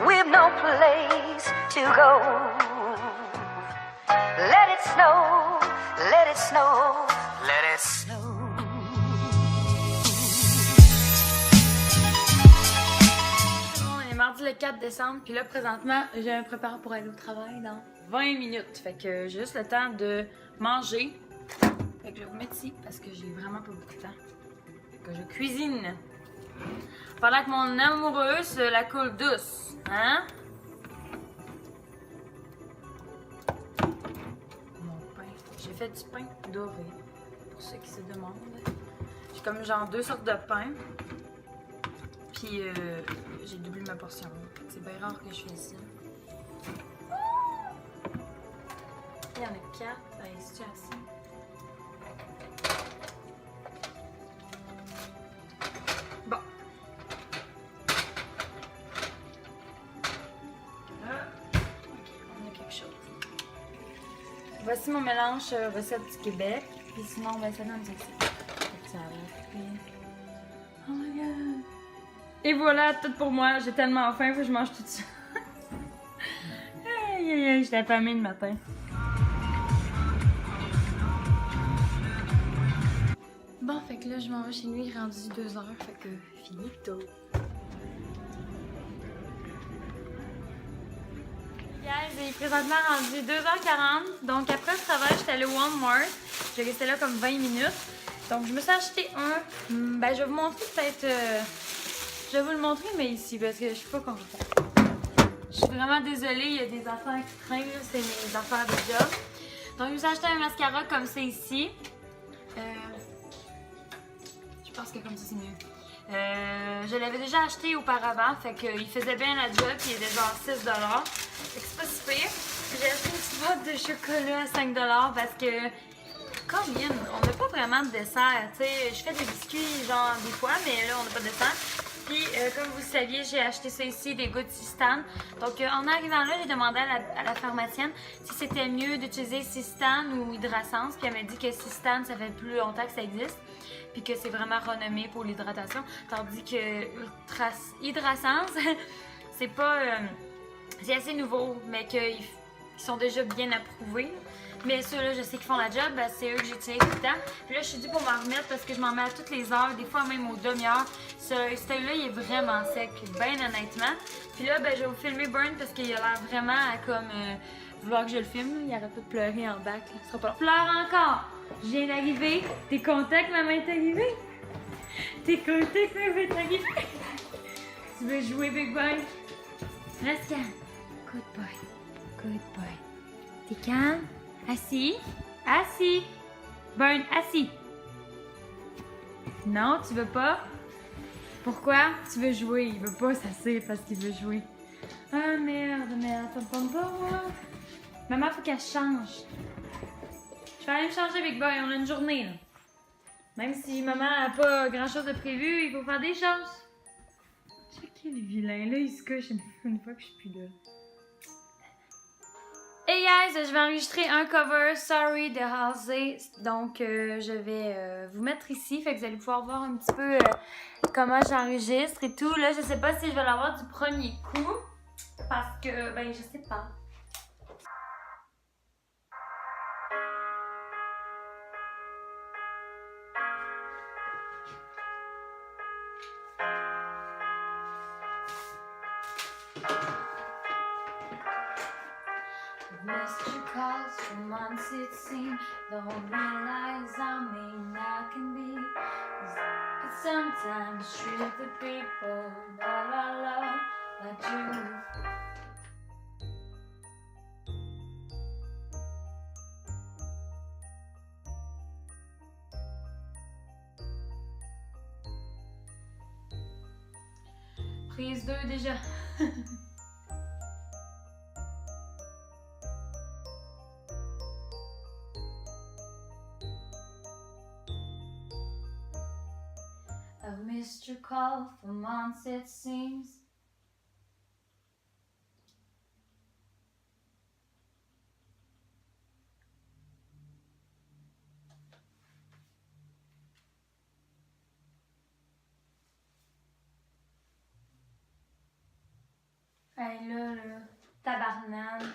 we've no place to go. Let it snow, let it snow, let it snow. On est mardi le 4 décembre, puis là présentement, je me prépare pour aller au travail dans 20 minutes. Fait que j'ai juste le temps de manger. Fait que je vais vous mettre ici parce que j'ai vraiment pas beaucoup de temps. Fait que je cuisine. Pendant que mon amoureux se la coule douce. Hein? Mon pain. J'ai fait du pain doré. Pour ceux qui se demandent. J'ai comme genre 2 sortes de pain. Puis j'ai doublé ma portion. C'est bien rare que je fais ça. Il y en a 4. Allez, c'est assez. Bon. On a quelque chose. Voici mon mélange recette du Québec. Puis sinon, ben, ça donne ça. Oh my god. Et voilà, tout pour moi. J'ai tellement faim, faut que je mange tout ça. Aïe aïe aïe, j'étais affamée le matin. Bon, fait que là, je m'en vais chez lui, il est rendu 2h, fait que finito. Guys, il est présentement rendu 2h40, donc après le travail, j'étais allée au Walmart. J'ai resté là comme 20 minutes. Donc je me suis acheté un, ben je vais vous montrer peut-être, je vais vous le montrer, mais ici, parce que je suis pas confortable. Je suis vraiment désolée, il y a des affaires qui traînent, c'est mes affaires de job. Donc je me suis acheté un mascara comme c'est ici. Je pense que comme ça c'est mieux. Je l'avais déjà acheté auparavant, fait qu'il faisait bien la job, puis il était genre 6$. Fait que c'est pas si pire. J'ai acheté une petite boîte de chocolat à 5$ parce que, combien? On n'a pas vraiment de dessert, tu sais. Je fais des biscuits genre des fois, mais là on n'a pas de dessert. Puis comme vous le saviez, j'ai acheté ça ici, des gouttes Sistane. Donc en arrivant là, j'ai demandé à la pharmacienne si c'était mieux d'utiliser Sistane ou Hydrasense. Puis elle m'a dit que Sistane, ça fait plus longtemps que ça existe. Puis que c'est vraiment renommé pour l'hydratation. Tandis que Hydrasense, c'est pas... c'est assez nouveau, mais qu'ils sont déjà bien approuvés. Mais ceux-là, je sais qu'ils font la job, ben, c'est eux que j'utilise tout le temps. Puis là, je suis due pour m'en remettre parce que je m'en mets à toutes les heures, des fois même aux demi-heures. Celui-là, il est vraiment sec, bien honnêtement. Puis là, ben, je vais vous filmer Burn parce qu'il a l'air vraiment à comme vouloir que je le filme. Il arrête pas de pleurer en bac. Là. Ce sera pas... Pleure encore! Je viens d'arriver. T'es content que maman est arrivée? T'es content que maman est arrivée? Tu veux jouer, Big Boy? Reste calme. Good boy. Good boy. T'es calme? Assis? Assis! Burn, assis! Non, tu veux pas? Pourquoi? Tu veux jouer. Il veut pas s'asseoir parce qu'il veut jouer. Ah merde, t'as pas moi. Maman, faut qu'elle change. Je vais aller me changer, Big Boy. On a une journée, là. Même si maman a pas grand chose de prévu, il faut faire des choses. Checkez le vilain. Là, il se couche une fois que je suis plus là. Hey guys, je vais enregistrer un cover Sorry de Halsey, donc je vais vous mettre ici, fait que vous allez pouvoir voir un petit peu comment j'enregistre et tout. Là, je sais pas si je vais l'avoir du premier coup, parce que, ben, je sais pas. Missed your calls for months it seemed. Don't realize how mean I can be. But sometimes treat the people that I love like you. Prise 2 déjà. I've missed your call for months it seems. Hey là, tabarnane.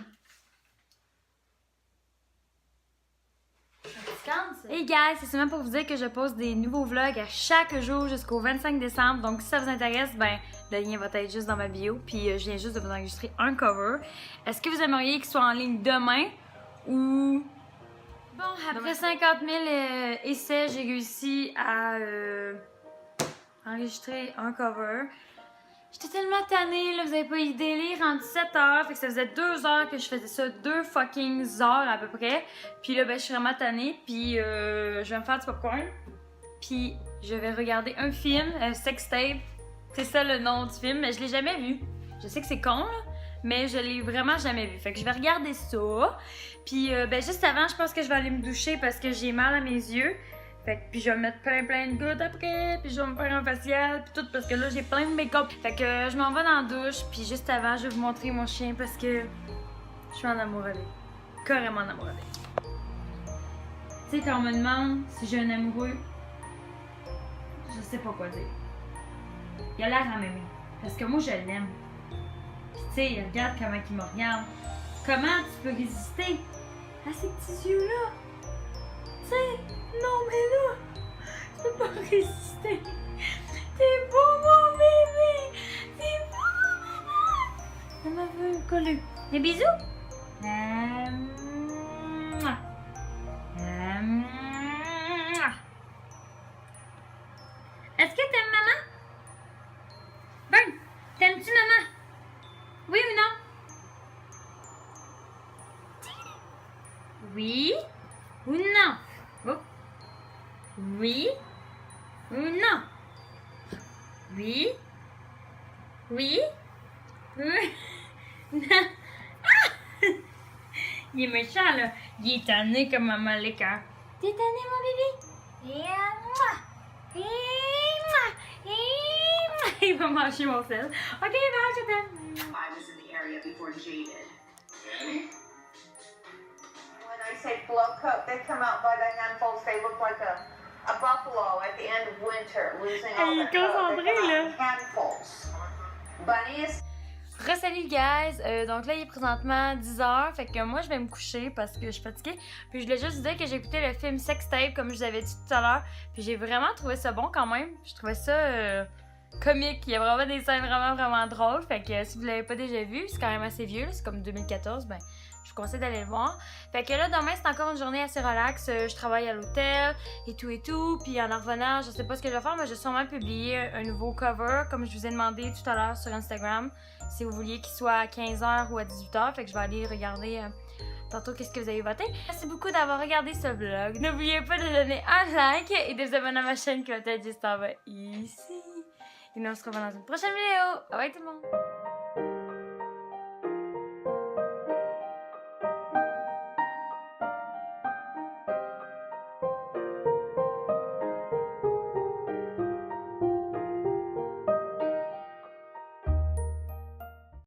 Hey guys, c'est seulement pour vous dire que je poste des nouveaux vlogs à chaque jour jusqu'au 25 décembre. Donc si ça vous intéresse, ben le lien va être juste dans ma bio. Puis je viens juste de vous enregistrer un cover. Est-ce que vous aimeriez qu'il soit en ligne demain ou... Bon, après 50 000 essais, j'ai réussi à enregistrer un cover. J'étais tellement tannée, là, vous avez pas idée, lire en 17 heures, fait que ça faisait 2 heures que je faisais ça, 2 fucking heures à peu près. Puis là, ben, je suis vraiment tannée, puis je vais me faire du popcorn. Puis je vais regarder un film, Sex Tape. C'est ça le nom du film, mais je l'ai jamais vu. Je sais que c'est con, là, mais je l'ai vraiment jamais vu. Fait que je vais regarder ça. Puis ben, juste avant, je pense que je vais aller me doucher parce que j'ai mal à mes yeux. Fait que puis je vais mettre plein de gouttes après, puis je vais me faire un facial, puis tout, parce que là j'ai plein de make-up. Fait que je m'en vais dans la douche, puis juste avant, je vais vous montrer mon chien parce que je suis en amour avec. Carrément en amour avec. Tu sais, quand on me demande si j'ai un amoureux, je sais pas quoi dire. Il a l'air à m'aimer, parce que moi je l'aime. Puis tu sais, regarde comment il me regarde. Comment tu peux résister à ces petits yeux-là? Tu sais, non mais là, tu peux pas résister. T'es beau mon bébé, t'es beau mon bébé. Maman veut coller. Des bisous. Est-ce que t'aimes maman? Ben, t'aimes-tu maman? Oui ou non? Oui ou non? Oh. Oui ou non? Oui? Oui? Oui? Non? Ah! Il est méchant, là. Il est tanné comme maman l'écart. T'es tanné, mon bébé? Et moi! Il va manger mon sel. Ok, bye, je t'aime. I was in the area before Jay did. When I say blow coat, they come out by the handfuls. They look like a buffalo at the end of winter, losing all their coat. They come out in handfuls. Bunnies. Re-salut guys! Donc là il est présentement 10h, fait que moi je vais me coucher parce que je suis fatiguée. Puis je voulais juste vous dire que j'ai écouté le film Sex Tape comme je vous avais dit tout à l'heure. Puis j'ai vraiment trouvé ça bon quand même. Je trouvais ça comique. Il y a vraiment des scènes vraiment drôles. Fait que si vous l'avez pas déjà vu, c'est quand même assez vieux, c'est comme 2014, ben je vous conseille d'aller le voir. Fait que là demain c'est encore une journée assez relax. Je travaille à l'hôtel et tout. Puis en revenant, je sais pas ce que je vais faire, mais je vais sûrement publier un nouveau cover comme je vous ai demandé tout à l'heure sur Instagram. Si vous vouliez qu'il soit à 15h ou à 18h, fait que je vais aller regarder tantôt qu'est-ce que vous avez voté. Merci beaucoup d'avoir regardé ce vlog. N'oubliez pas de donner un like et de vous abonner à ma chaîne qui va être juste en bas ici. Et nous on se revoit dans une prochaine vidéo. Bye bye tout le monde!